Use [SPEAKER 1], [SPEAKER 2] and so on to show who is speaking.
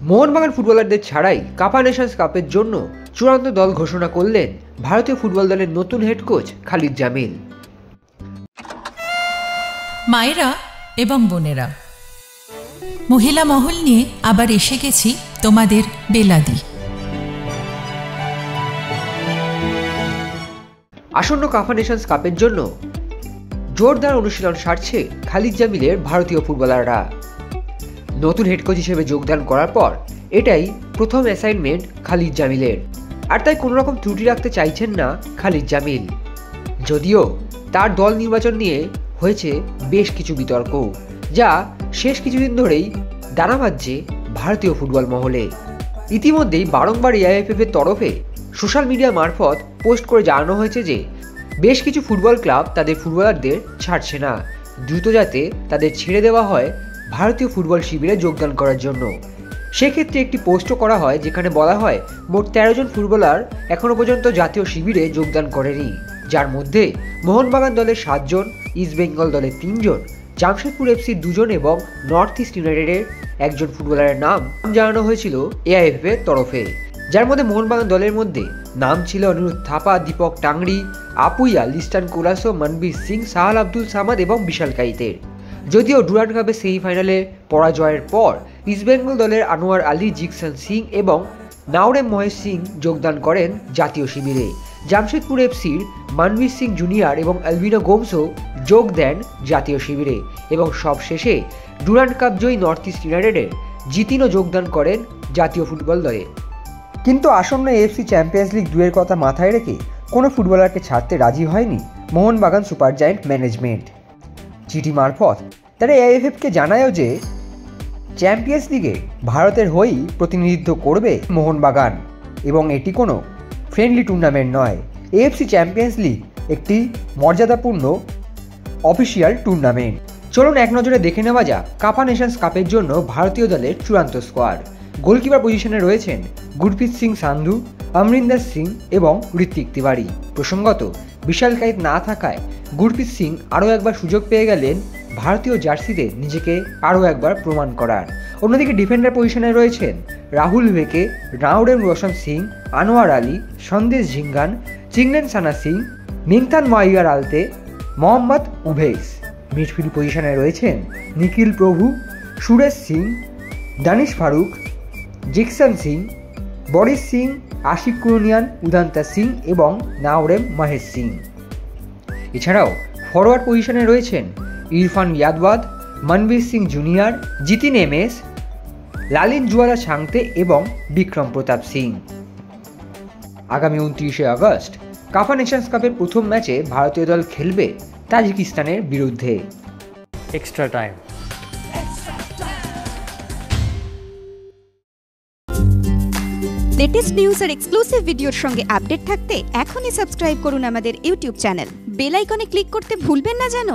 [SPEAKER 1] মোহনবাগান ফুটবলারদের ছাড়াই কাপা নেশনস কাপের জন্য চূড়ান্ত দল ঘোষণা করলেন ভারতীয় ফুটবল দলের নতুন হেড কোচ খালিদ জামিল।
[SPEAKER 2] মায়েরা এবং বোনেরা, মহিলা মহল নিয়ে আবার এসে গেছি তোমাদের বেলাদি।
[SPEAKER 1] আসন্ন কাপা নেশনস কাপের জন্য জোরদার অনুশীলন সারছে খালিদ জামিলের ভারতীয় ফুটবলাররা। নতুন হেড কোচ হিসেবে যোগদান করার পর এটাই প্রথম অ্যাসাইনমেন্ট খালিদ জামিলের, আর তাই কোনো রকম ত্রুটি রাখতে চাইছেন না খালিদ জামিল। যদিও তার দল নির্বাচন নিয়ে হয়েছে বেশ কিছু বিতর্ক, যা শেষ কিছুদিন ধরেই দানা বাঁধছে ভারতীয় ফুটবল মহলে। ইতিমধ্যেই বারংবার এআইএফএফ এর তরফে সোশ্যাল মিডিয়া মারফত পোস্ট করে জানানো হয়েছে যে বেশ কিছু ফুটবল ক্লাব তাদের ফুটবলারদের ছাড়ছে না, দ্রুত যাতে তাদের ছেড়ে দেওয়া হয় ভারতীয় ফুটবল শিবিরে যোগদান করার জন্য। সেক্ষেত্রে একটি পোস্টও করা হয় যেখানে বলা হয় মোট 13 জন ফুটবলার এখনও পর্যন্ত জাতীয় শিবিরে যোগদান করেনি, যার মধ্যে মোহনবাগান দলের 7 জন, ইস্ট বেঙ্গল দলের 3 জন, জামশেদপুর এফসির 2 জন এবং নর্থ ইস্ট ইউনাইটেডের একজন ফুটবলারের নাম জানানো হয়েছিল এআইএফএফ এর তরফে, যার মধ্যে মোহনবাগান দলের মধ্যে নাম ছিল অনিরুদ্ধ থাপা, দীপক টাংরি, আপুইয়া, লিস্টান কোলাসো, মনবীর সিং, সাহাল আব্দুল সামাদ এবং বিশাল কাইতের। যদিও ডুরান্ড কাপের সেমিফাইনালে পরাজয়ের পর ইস্টবেঙ্গল দলের আনোয়ার আলী, জিকসন সিং এবং নাওরেম মহেশ সিং যোগদান করেন জাতীয় শিবিরে। জামশেদপুর এফসির মনবীর সিং জুনিয়র এবং আলভিনো গোমসও যোগ দেন জাতীয় শিবিরে, এবং সবশেষে ডুরান্ড কাপ জয়ী নর্থ ইস্ট ইউনাইটেডের জিতিনও যোগদান করেন জাতীয় ফুটবল দলে। কিন্তু আসন্ন এএফসি চ্যাম্পিয়ন্স লিগ 2 এর কথা মাথায় রেখে কোনো ফুটবলারকে ছাড়তে রাজি হয়নি মোহনবাগান সুপার জায়েন্ট ম্যানেজমেন্ট। চিঠি মারফত তারা এআইএফএফকে জানায়ও যে চ্যাম্পিয়ন্স লিগে ভারতের হয়েই প্রতিনিধিত্ব করবে মোহনবাগান, এবং এটি কোনো ফ্রেন্ডলি টুর্নামেন্ট নয়। এএফসি চ্যাম্পিয়ন্স লিগ একটি মর্যাদাপূর্ণ অফিসিয়াল টুর্নামেন্ট। চলুন এক নজরে দেখে নেওয়া যাক কাপা নেশনস কাপের জন্য ভারতীয় দলের চূড়ান্ত স্কোয়াড। গোলকিপার পজিশনে রয়েছেন গুরপ্রীত সিং সান্ধু, অমরিন্দর সিং এবং ঋত্বিক তিওয়ারি। প্রসঙ্গত, বিশাল কাইত না থাকায় গুরপ্রীত সিং আরও একবার সুযোগ পেয়ে গেলেন ভারতীয় জার্সিতে নিজেকে আরও একবার প্রমাণ করার। অন্যদিকে ডিফেন্ডার পজিশনে রয়েছেন রাহুল ভেকে, নাওরেম রোশন সিং, আনোয়ার আলী, সন্দেশ ঝিঙ্গান, চিংলেন সানা সিং, মিংথান মাইয়ার আলতে, মোহাম্মদ উভেস। মিডফিল্ড পজিশনে রয়েছেন নিখিল প্রভু, সুরেশ সিং, দানিশ ফারুক, জিকসন সিং, বরিস সিং, আশিক কুরনিয়ান, উদান্তা সিং এবং নাওরেম মহেশ সিং। এছাড়াও ফরওয়ার্ড পজিশনে রয়েছেন ইরফান ইয়াদওয়াদ, মনবীর সিং জুনিয়র, জিতিন এমএস, লালিন জুয়ালা ছাংতে এবং বিক্রম প্রতাপ সিং। আগামী 29শে আগস্ট কাপা নেশনস কাপের প্রথম ম্যাচে ভারতীয় দল খেলবে তাজিকিস্তানের বিরুদ্ধে।
[SPEAKER 3] Extra time.
[SPEAKER 4] লেটেস্ট নিউজ আর এক্সক্লুসিভ ভিডিওর সঙ্গে আপডেট থাকতে এখনই সাবস্ক্রাইব করুন আমাদের ইউটিউব চ্যানেল। বেল আইকনে ক্লিক করতে ভুলবেন না যেন।